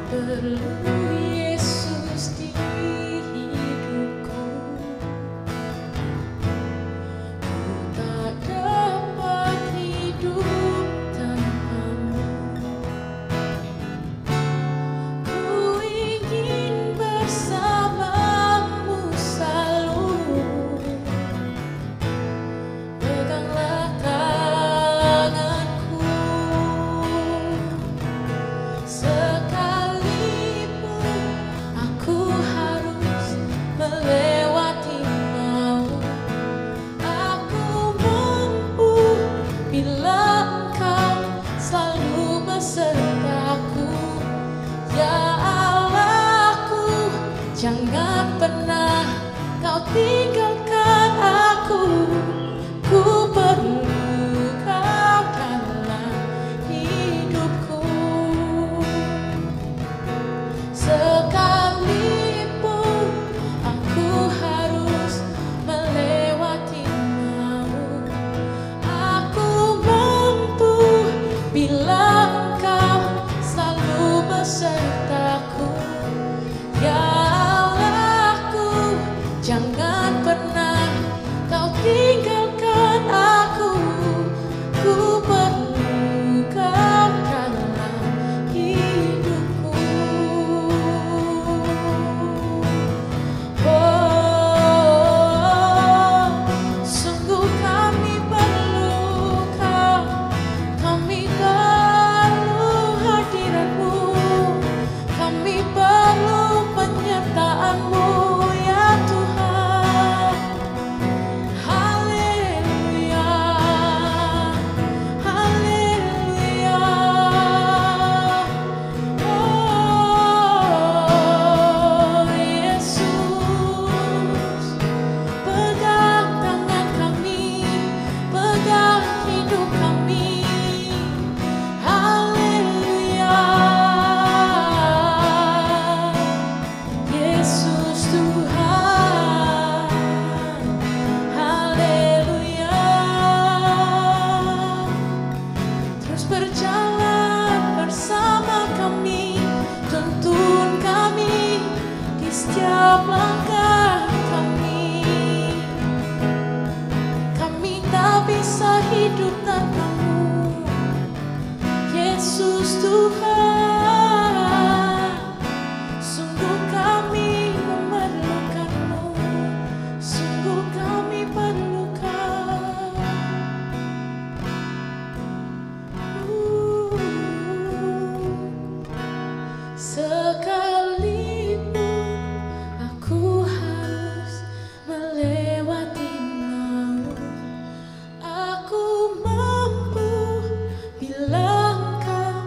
perlu Yesus di hidupku. Ku tak dapat hidup tanpamu. Ku ingin bersamamu selalu. Peganglah tanganku. Sekalipun aku harus melewati maut, aku mampu bila Engkau selalu besertaku. Ya Allahku, jangan pernah Kau tinggalkan aku. Ku perlu Kau dalam hidupku. Sekalipun aku harus melewati maut, aku mampu bila Engkau selalu besertaku. Ya Allahku, jangan pernah Kau tinggalkan aku. Ku perlu Kau dalam hidupku. Oh, sungguh kami perlu Kau. Kami perlu hadirat-Mu. Kami perlu penyertaan-Mu, ya Tuhan. Haleluya, haleluya. Oh Yesus, pegang tangan kami, pegang hidup kami. Haleluya, Yesus Tuhan. Haleluya. Terus berjalan bersama kami, tuntun kami di setiap langkah kami. Kami tak bisa hidup tanpa-Mu, Yesus Tuhan. Sungguh kami memerlukan-Mu, sungguh kami perlu Kau. Sekalipun aku harus melewati maut, aku mampu bila Engkau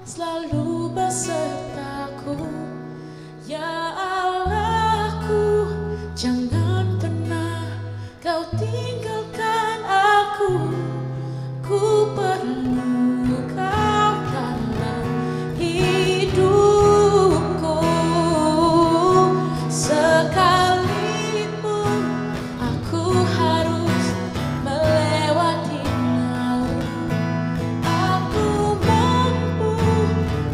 selalu besertaku. Ya Allahku, jangan pernah Kau tinggalkan aku. Ku perlu Kau dalam hidupku. Sekalipun aku harus melewati maut, aku mampu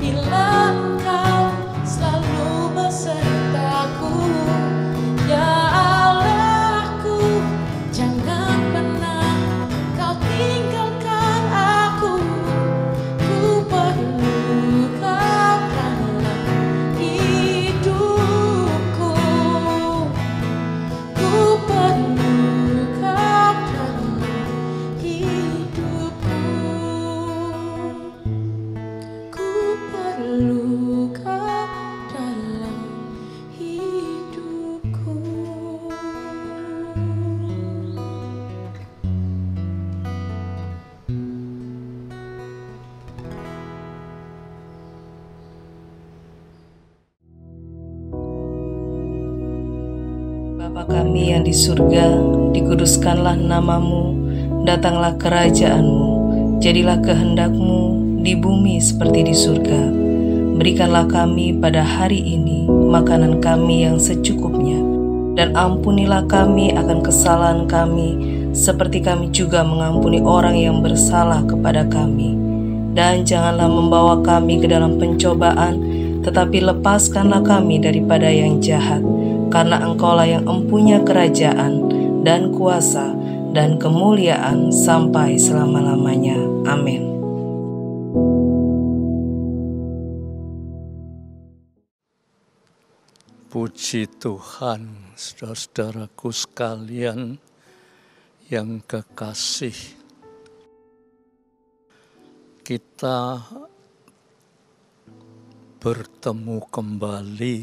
bila Engkau selalu besertaku. Ya Allahku, jangan pernah Kau tinggalkan aku. Ku perlu Kau dalam hidupku. Ku perlu Kau dalam hidupku. Ku perlu Kau dalam hidupku. Bapa kami yang di surga, dikuduskanlah nama-Mu, datanglah kerajaan-Mu, jadilah kehendak-Mu di bumi seperti di surga. Berikanlah kami pada hari ini makanan kami yang secukupnya, dan ampunilah kami akan kesalahan kami, seperti kami juga mengampuni orang yang bersalah kepada kami. Dan janganlah membawa kami ke dalam pencobaan, tetapi lepaskanlah kami daripada yang jahat, karena Engkaulah yang empunya kerajaan dan kuasa dan kemuliaan sampai selama-lamanya. Amin. Puji Tuhan, saudara-saudaraku sekalian yang kekasih. Kita bertemu kembali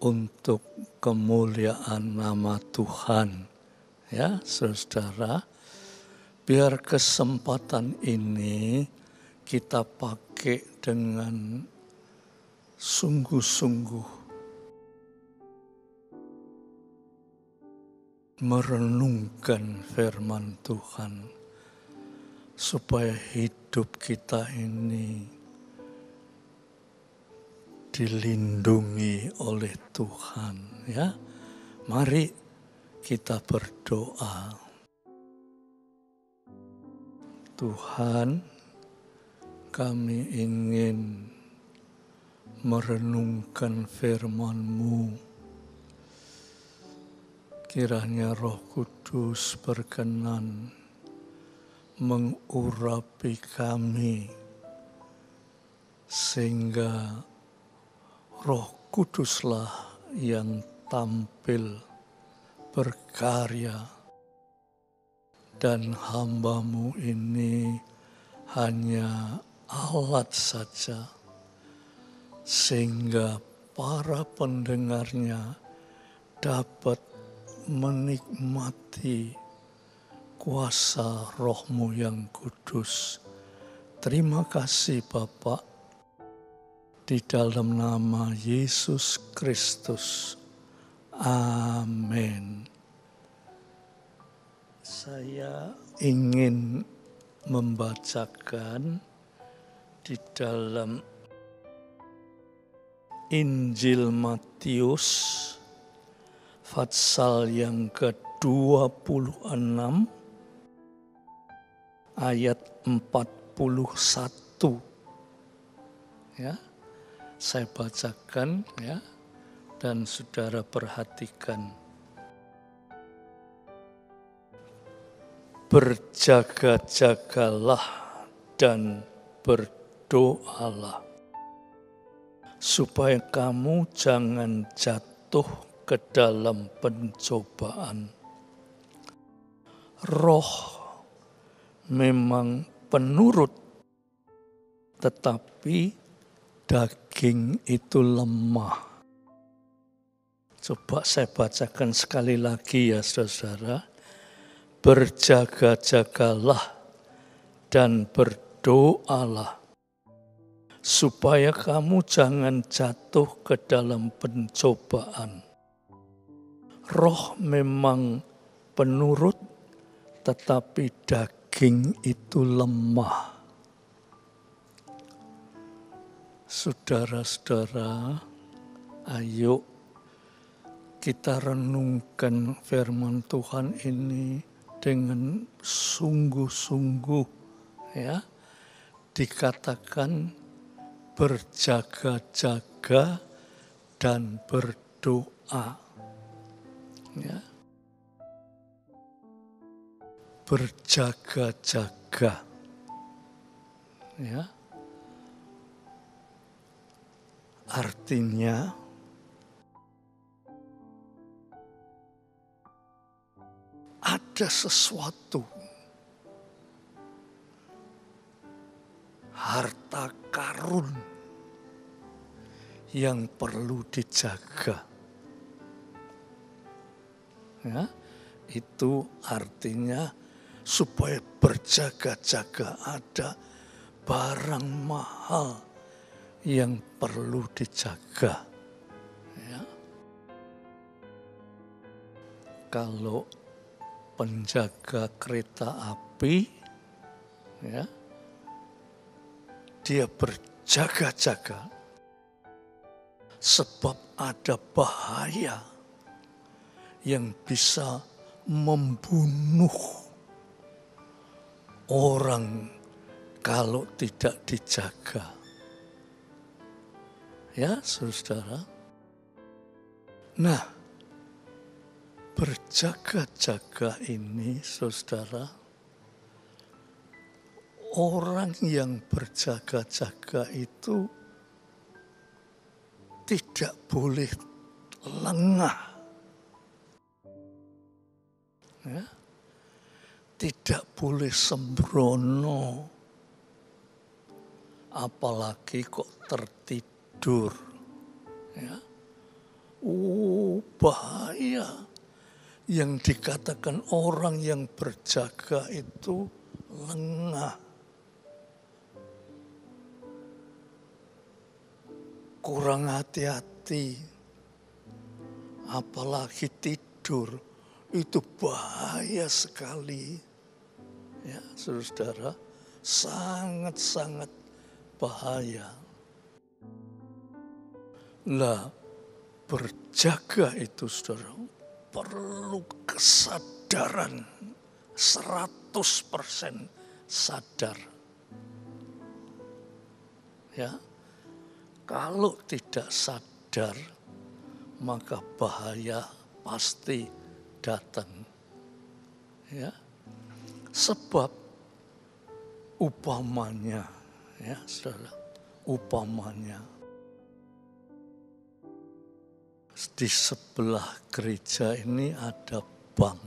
untuk kemuliaan nama Tuhan. Ya, saudara, biar kesempatan ini kita pakai dengan sungguh-sungguh merenungkan firman Tuhan, supaya hidup kita ini dilindungi oleh Tuhan. Ya, mari kita berdoa. Tuhan, kami ingin merenungkan firman-Mu. Kiranya Roh Kudus berkenan mengurapi kami, sehingga Roh Kuduslah yang tampil berkarya, dan hamba-Mu ini hanya alat saja, sehingga para pendengarnya dapat menikmati kuasa Roh-Mu yang kudus. Terima kasih Bapa, di dalam nama Yesus Kristus. Amin. Saya ingin membacakan di dalam Injil Matius pasal yang ke-26 ayat 41. Ya, saya bacakan ya, dan saudara perhatikan. Berjaga-jagalah dan berdoalah, supaya kamu jangan jatuh ke dalam pencobaan. Roh memang penurut, tetapi daging itu lemah. Coba saya bacakan sekali lagi ya saudara. Berjaga-jagalah dan berdoalah, supaya kamu jangan jatuh ke dalam pencobaan. Roh memang penurut, tetapi daging itu lemah. Saudara-saudara, ayo kita renungkan firman Tuhan ini dengan sungguh-sungguh, ya. Dikatakan berjaga-jaga dan berdoa, ya. Berjaga-jaga, ya. Artinya ada sesuatu, harta karun yang perlu dijaga. Ya, itu artinya supaya berjaga-jaga, ada barang mahal yang perlu dijaga. Ya. Kalau penjaga kereta api, ya, dia berjaga-jaga sebab ada bahaya yang bisa membunuh orang kalau tidak dijaga. Ya, saudara. Nah, berjaga-jaga ini, saudara, orang yang berjaga-jaga itu tidak boleh lengah. Ya, tidak boleh sembrono. Apalagi kok tertidur. Ya. Bahaya. Yang dikatakan orang yang berjaga itu lengah. Kurang hati-hati. Apalagi tidur. Itu bahaya sekali. Ya, saudara, sangat-sangat bahaya. Lah, berjaga itu, saudara, perlu kesadaran 100% sadar. Ya, kalau tidak sadar, maka bahaya pasti datang. Ya, sebab upamanya, ya saudara, upamanya di sebelah gereja ini ada bank.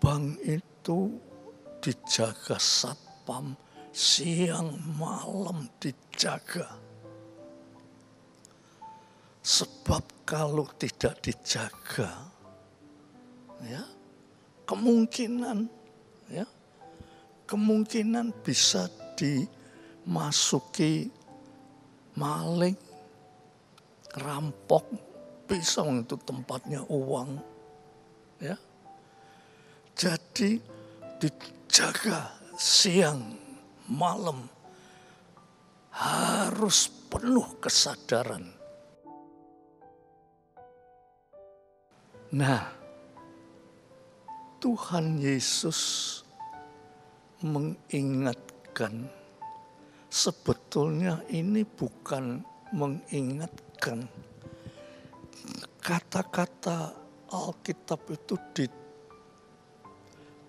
Bank itu dijaga satpam, siang malam dijaga. Sebab kalau tidak dijaga, ya, kemungkinan bisa dimasuki maling, rampok, bisa itu tempatnya uang, ya. Jadi dijaga siang malam, harus penuh kesadaran. Nah, Tuhan Yesus mengingatkan, sebetulnya ini bukan mengingatkan. Kata-kata Alkitab itu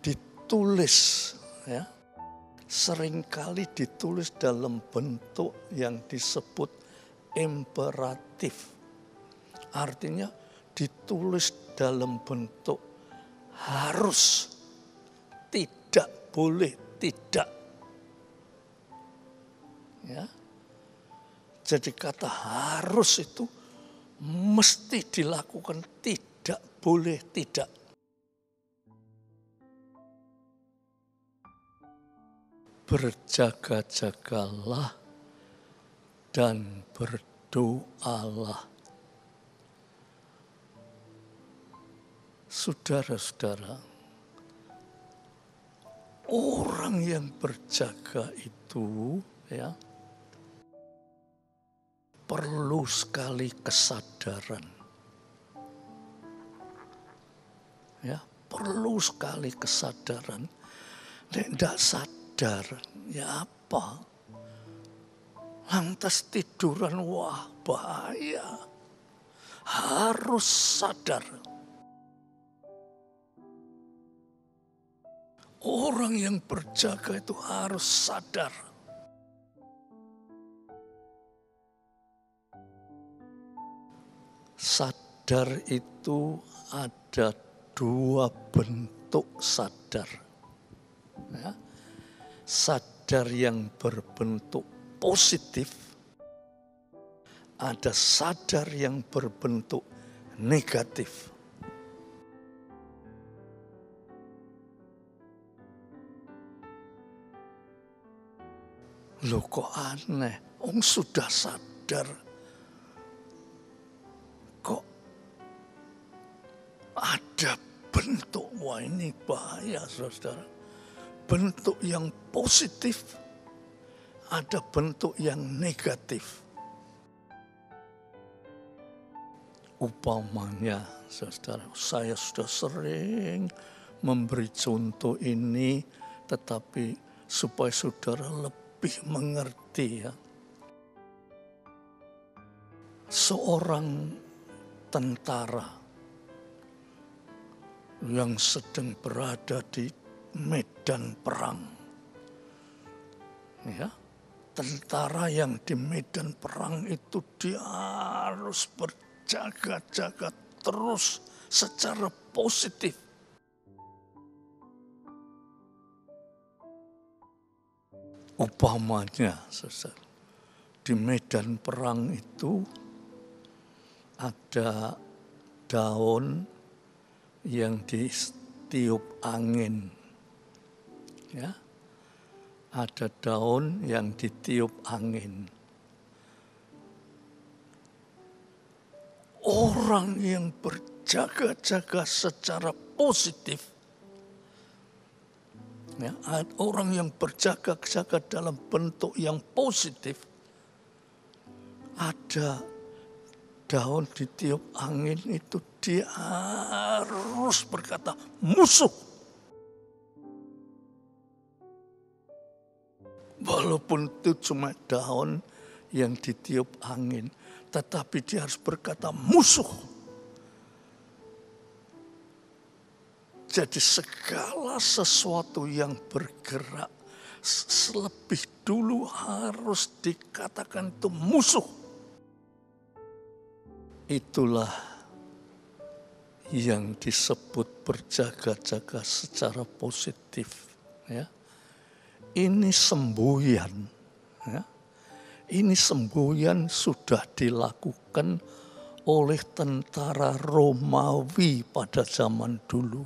ditulis, ya, seringkali ditulis dalam bentuk yang disebut imperatif. Artinya ditulis dalam bentuk harus, tidak boleh tidak. Ya. Jadi kata harus itu mesti dilakukan, tidak boleh tidak. Berjaga-jagalah dan berdoalah. Saudara-saudara, orang yang berjaga itu, ya, perlu sekali kesadaran. Ya, perlu sekali kesadaran. Tidak sadar, ya apa? Lantas tiduran, wah bahaya. Harus sadar. Orang yang berjaga itu harus sadar. Sadar itu ada dua bentuk sadar. Ya. Sadar yang berbentuk positif, ada sadar yang berbentuk negatif. Loh kok aneh, sudah sadar, kok ada bentuk, wah ini bahaya saudara. Bentuk yang positif, ada bentuk yang negatif. Upamanya saudara, saya sudah sering memberi contoh ini, tetapi supaya saudara lebih mengerti, ya. seorang tentara yang sedang berada di medan perang. Ya, tentara yang di medan perang itu dia harus berjaga-jaga terus secara positif. Umpamanya, saudara, di medan perang itu ada daun yang ditiup angin. Ya, ada daun yang ditiup angin. Orang yang berjaga-jaga secara positif, ya, orang yang berjaga-jaga dalam bentuk yang positif, ada daun ditiup angin itu dia harus berkata musuh. Walaupun itu cuma daun yang ditiup angin, tetapi dia harus berkata musuh. Jadi segala sesuatu yang bergerak lebih dulu harus dikatakan itu musuh. Itulah yang disebut berjaga-jaga secara positif. Ya. Ini semboyan. Ya. Ini semboyan sudah dilakukan oleh tentara Romawi pada zaman dulu.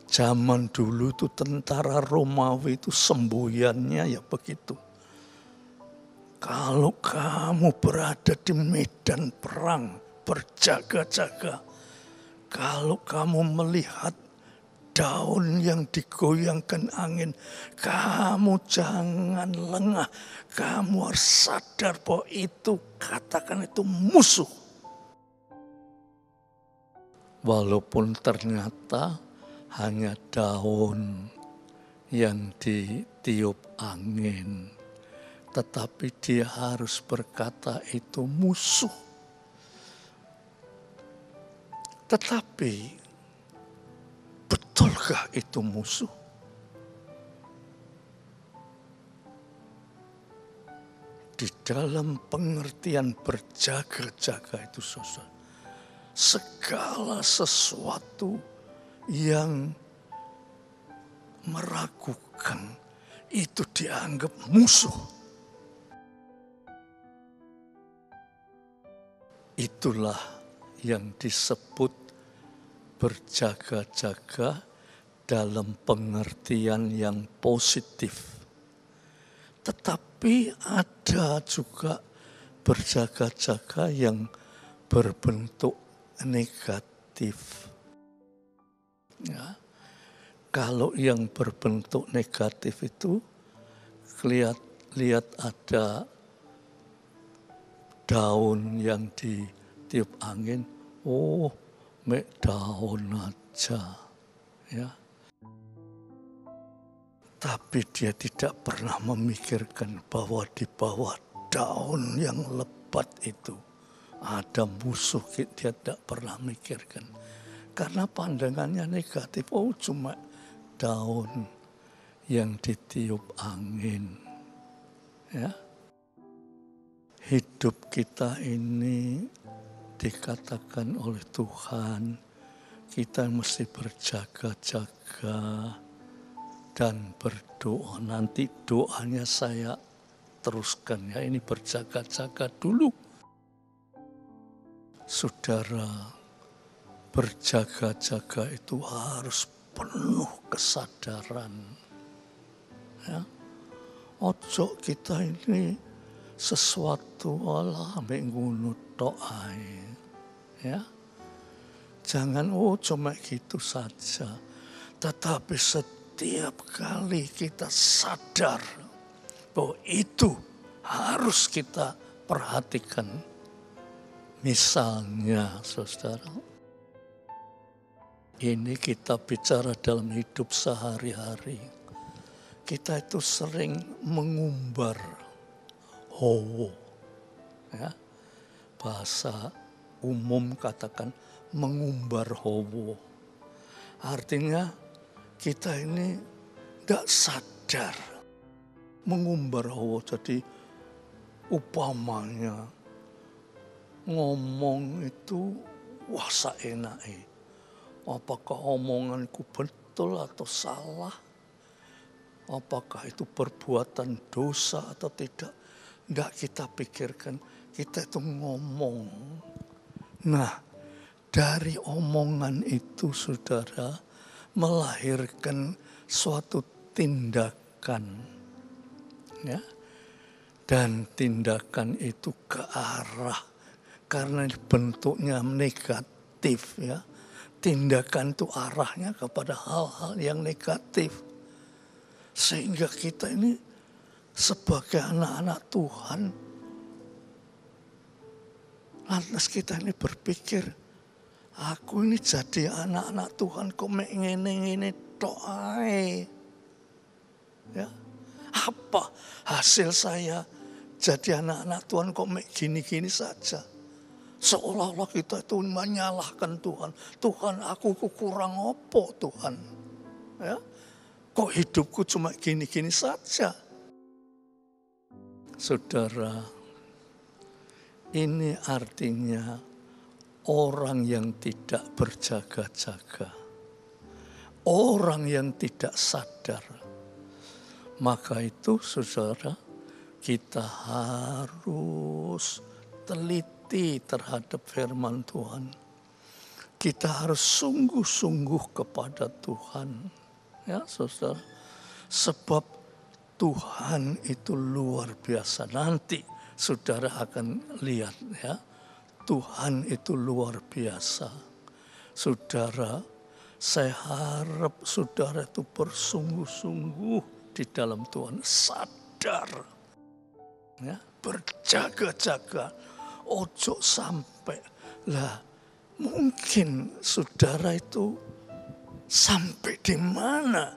Zaman dulu itu tentara Romawi itu semboyannya ya begitu. Kalau kamu berada di medan perang, berjaga-jaga. Kalau kamu melihat daun yang digoyangkan angin, kamu jangan lengah. Kamu harus sadar bahwa itu, katakan itu musuh. Walaupun ternyata hanya daun yang ditiup angin, tetapi dia harus berkata itu musuh. Tetapi betulkah itu musuh? Di dalam pengertian berjaga-jaga itu, saudara, segala sesuatu yang meragukan itu dianggap musuh. Itulah yang disebut berjaga-jaga dalam pengertian yang positif. Tetapi ada juga berjaga-jaga yang berbentuk negatif. Ya. Kalau yang berbentuk negatif itu lihat ada daun yang ditiup angin, oh mek daun aja, ya. Tapi dia tidak pernah memikirkan bahwa di bawah daun yang lebat itu ada musuh. Dia tidak pernah mikirkan. Karena pandangannya negatif, oh cuma daun yang ditiup angin, ya. Hidup kita ini dikatakan oleh Tuhan, kita mesti berjaga-jaga dan berdoa. Nanti doanya saya teruskan ya, ini berjaga-jaga dulu. Saudara, berjaga-jaga itu harus penuh kesadaran. Ya. Ojo kita ini sesuatu olah mengunut doai, ya. Jangan cuma gitu saja, tetapi setiap kali kita sadar bahwa itu harus kita perhatikan. Misalnya, saudara, ini kita bicara dalam hidup sehari-hari. Kita itu sering mengumbar hawa, ya. bahasa umum katakan mengumbar hawa. Artinya kita ini tidak sadar mengumbar hawa. Jadi upamanya ngomong itu wah saenake. Apakah omonganku betul atau salah? Apakah itu perbuatan dosa atau tidak? Tidak kita pikirkan, kita itu ngomong. Nah, dari omongan itu saudara melahirkan suatu tindakan. Ya. Dan tindakan itu ke arah, karena bentuknya negatif ya. Tindakan itu arahnya kepada hal-hal yang negatif. Sehingga kita ini sebagai anak-anak Tuhan, lantas kita ini berpikir, aku ini jadi anak-anak Tuhan kok mek ngene-ngene tok ae. Ya. Apa hasil saya jadi anak-anak Tuhan kok mek gini-gini saja? Seolah-olah kita itu menyalahkan Tuhan. Tuhan, aku kurang opo Tuhan? Ya. Kok hidupku cuma gini-gini saja? Saudara, ini artinya orang yang tidak berjaga-jaga. Orang yang tidak sadar. Maka itu saudara, kita harus teliti terhadap firman Tuhan. Kita harus sungguh-sungguh kepada Tuhan. Ya, saudara. Sebab Tuhan itu luar biasa. Nanti saudara akan lihat ya. Tuhan itu luar biasa. Saudara, saya harap saudara itu bersungguh-sungguh di dalam Tuhan. Sadar. Ya, berjaga-jaga. Ojo sampai. Lah, mungkin saudara itu sampai di mana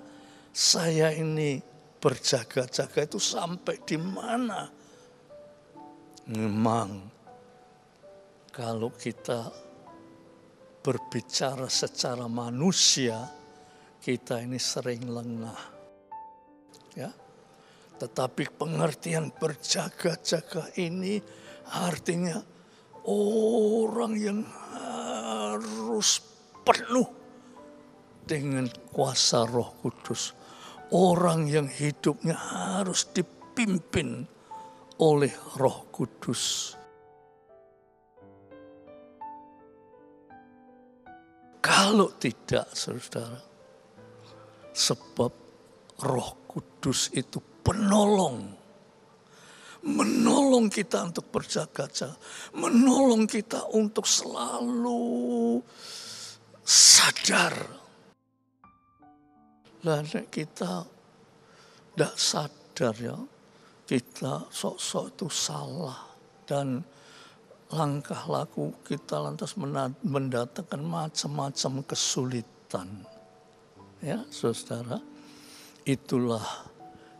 saya ini berjaga-jaga itu sampai di mana? Memang kalau kita berbicara secara manusia, kita ini sering lengah. Ya. Tetapi pengertian berjaga-jaga ini artinya orang yang harus penuh dengan kuasa Roh Kudus. Orang yang hidupnya harus dipimpin oleh Roh Kudus. Kalau tidak, saudara, sebab Roh Kudus itu penolong. Menolong kita untuk berjaga-jaga. Menolong kita untuk selalu sadar. Lah kita tidak sadar ya, kita sok-sok itu salah dan langkah laku kita lantas mendatangkan macam-macam kesulitan. Ya, saudara, itulah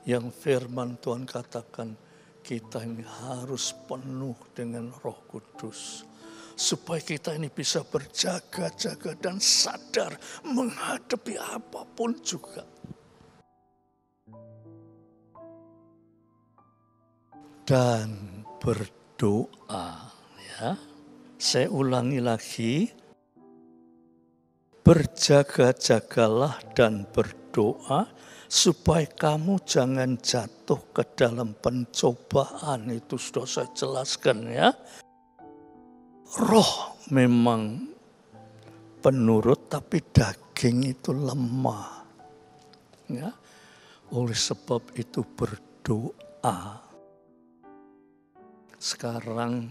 yang firman Tuhan katakan, kita ini harus penuh dengan Roh Kudus. Supaya kita ini bisa berjaga-jaga dan sadar menghadapi apapun juga. Dan berdoa, ya. Saya ulangi lagi. Berjaga-jagalah dan berdoa supaya kamu jangan jatuh ke dalam pencobaan. Itu sudah saya jelaskan ya. Roh memang penurut tapi daging itu lemah. Ya. Oleh sebab itu berdoa. Sekarang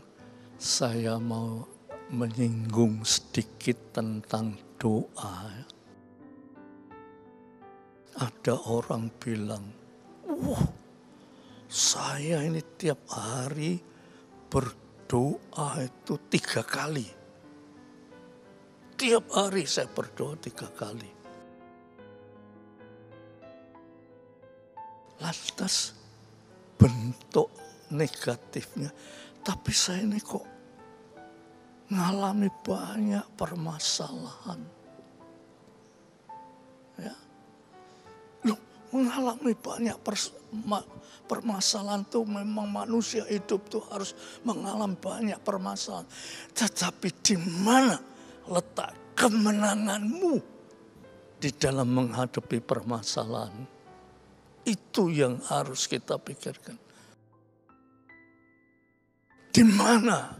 saya mau menyinggung sedikit tentang doa. Ada orang bilang, saya ini tiap hari berdoa itu 3 kali. Tiap hari saya berdoa 3 kali. Lantas bentuk negatifnya, tapi saya ini kok ngalami banyak permasalahan. Ya. Loh, mengalami banyak permasalahan tuh memang manusia hidup tuh harus mengalami banyak permasalahan. Tetapi di mana letak kemenanganmu di dalam menghadapi permasalahan? Itu yang harus kita pikirkan. Di mana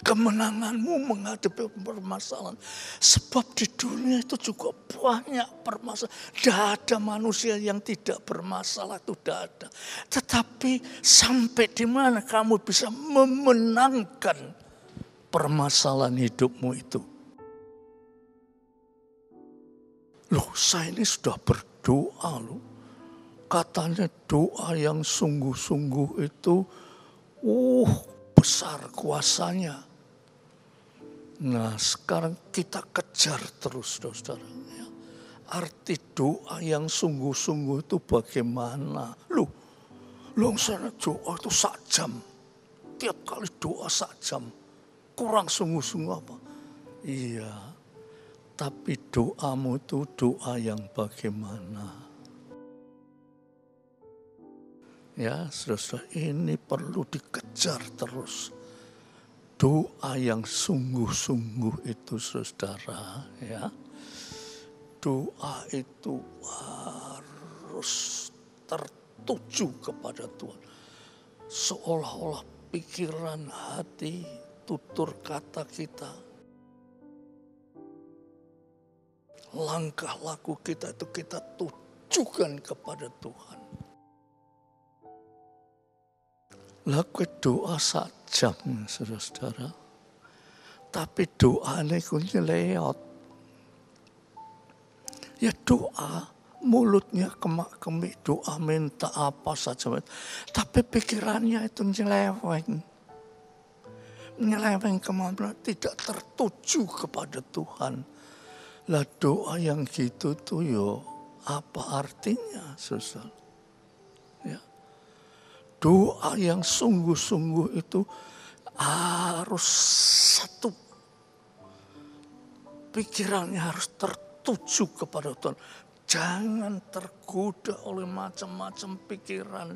kemenanganmu menghadapi permasalahan? Sebab di dunia itu juga banyak permasalahan. Tidak ada manusia yang tidak bermasalah, itu tidak ada. Tetapi sampai di mana kamu bisa memenangkan permasalahan hidupmu itu? Loh, saya ini sudah berdoa loh. Katanya doa yang sungguh-sungguh itu besar kuasanya. Nah, sekarang kita kejar terus, saudara. Ya. Arti doa yang sungguh-sungguh itu bagaimana? Loh, sana doa itu 1 jam. Tiap kali doa 1 jam. Kurang sungguh-sungguh apa? Iya, tapi doamu itu doa yang bagaimana? Ya, saudara, ini perlu dikejar terus. Doa yang sungguh-sungguh itu, saudara, ya. Doa itu harus tertuju kepada Tuhan. Seolah-olah pikiran, hati, tutur kata kita, langkah laku kita itu kita tujukan kepada Tuhan. Laku doa 1 jam, saudara. Tapi doa ini kunci lewat. Ya doa, mulutnya kemak-kemik doa minta apa saja. Tapi pikirannya itu nyeleweng. Nyeleweng kemana? Tidak tertuju kepada Tuhan. Lah doa yang gitu tuh yo apa artinya, saudara? Ya. Doa yang sungguh-sungguh itu harus satu. Pikirannya harus tertuju kepada Tuhan. Jangan tergoda oleh macam-macam pikiran.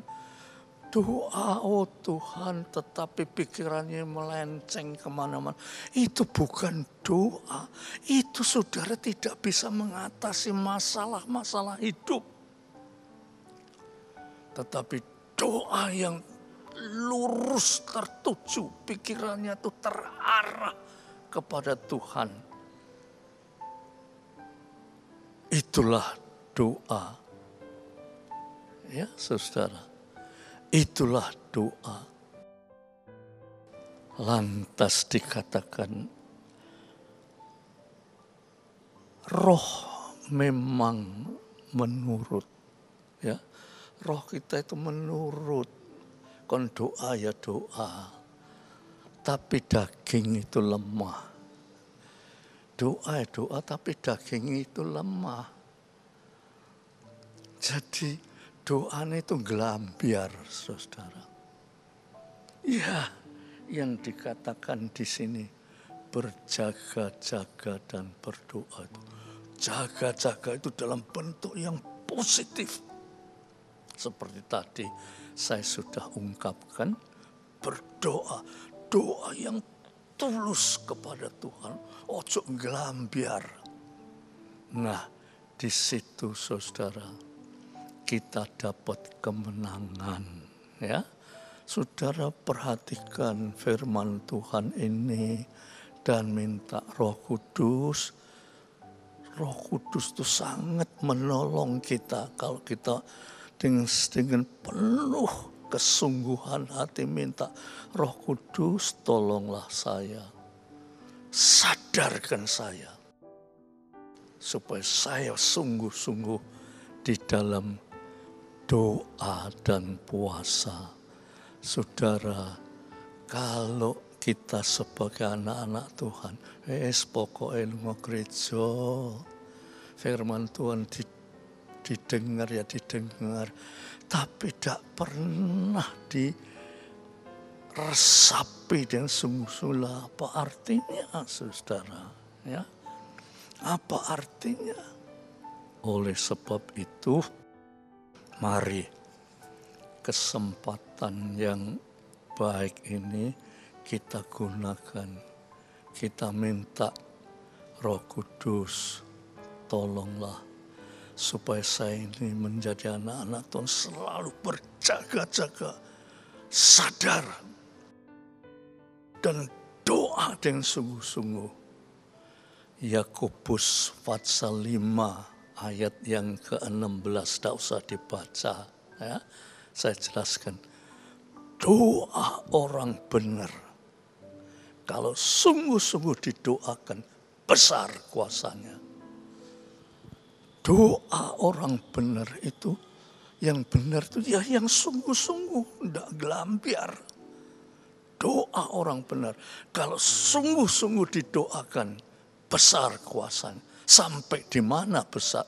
Doa, oh Tuhan, tetapi pikirannya melenceng kemana-mana. Itu bukan doa. Itu saudara tidak bisa mengatasi masalah-masalah hidup. Tetapi doa yang lurus tertuju, pikirannya itu terarah kepada Tuhan. Itulah doa. Ya, saudara. Itulah doa. Lantas dikatakan, roh memang menurut. Ya. Roh kita itu menurut, kon doa ya doa, tapi daging itu lemah. Doa ya doa, tapi daging itu lemah. Jadi doanya itu gelambiar, saudara. Ya, yang dikatakan di sini berjaga-jaga dan berdoa itu. Jaga-jaga itu dalam bentuk yang positif. Seperti tadi saya sudah ungkapkan, berdoa, doa yang tulus kepada Tuhan, ojo gelambiar. Nah, di situ saudara kita dapat kemenangan, ya. Saudara perhatikan firman Tuhan ini dan minta Roh Kudus. Roh Kudus itu sangat menolong kita kalau kita dengan penuh kesungguhan hati minta, Roh Kudus tolonglah saya, sadarkan saya, supaya saya sungguh-sungguh di dalam doa dan puasa. Saudara, kalau kita sebagai anak-anak Tuhan, pokoknya lunga gereja, firman Tuhan didengar ya didengar, tapi tidak pernah resapi dengan sungguh-sungguh. Apa artinya, saudara? Ya, apa artinya? Oleh sebab itu, mari kesempatan yang baik ini kita gunakan. Kita minta Roh Kudus, tolonglah supaya saya ini menjadi anak-anak Tuhan selalu berjaga-jaga, sadar, dan doa dengan sungguh-sungguh. Yakobus pasal 5 ayat yang ke-16, tidak usah dibaca. Ya. Saya jelaskan. Doa orang benar, kalau sungguh-sungguh didoakan, besar kuasanya. Doa orang benar itu, yang benar itu ya yang sungguh-sungguh, tidak gelambiar. Doa orang benar, kalau sungguh-sungguh didoakan, besar kuasanya. Sampai di mana besar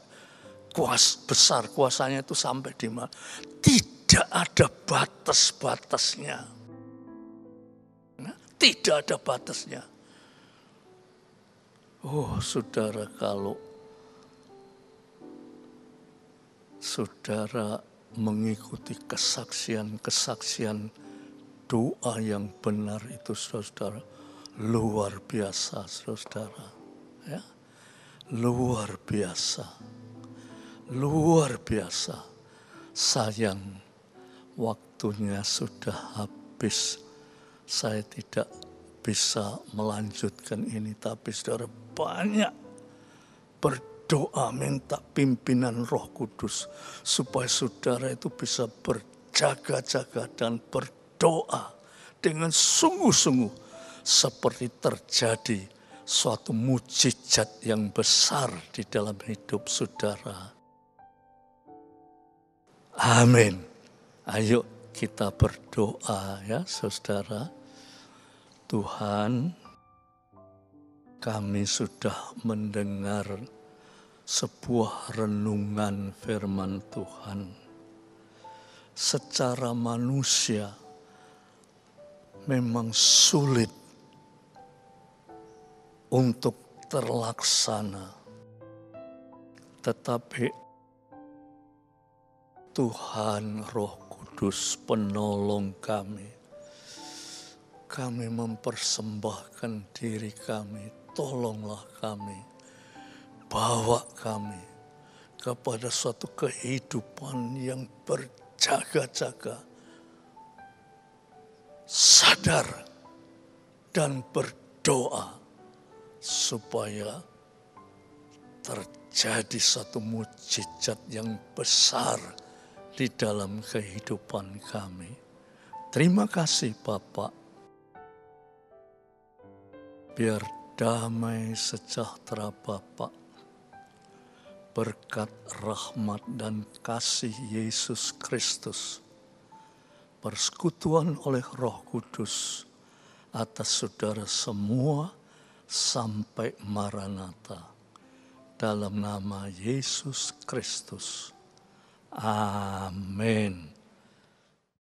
kuasanya itu, sampai di mana? Tidak ada batas-batasnya. Tidak ada batasnya. Oh, saudara, kalau saudara mengikuti kesaksian-kesaksian doa yang benar itu, saudara, luar biasa, saudara. Ya, luar biasa. Luar biasa. Sayang, waktunya sudah habis. Saya tidak bisa melanjutkan ini, tapi saudara banyak berdoa minta pimpinan Roh Kudus supaya saudara itu bisa berjaga-jaga dan berdoa dengan sungguh-sungguh seperti terjadi suatu mujizat yang besar di dalam hidup saudara. Amin. Ayo kita berdoa ya saudara. Tuhan, kami sudah mendengar sebuah renungan firman Tuhan. Secara manusia memang sulit untuk terlaksana. Tetapi Tuhan Roh Kudus penolong kami mempersembahkan diri kami, tolonglah kami, bawa kami kepada suatu kehidupan yang berjaga-jaga, sadar dan berdoa supaya terjadi satu mujizat yang besar di dalam kehidupan kami. Terima kasih Bapak. Biar damai sejahtera Bapa, berkat rahmat dan kasih Yesus Kristus, persekutuan oleh Roh Kudus atas saudara semua sampai Maranatha. Dalam nama Yesus Kristus. Amin.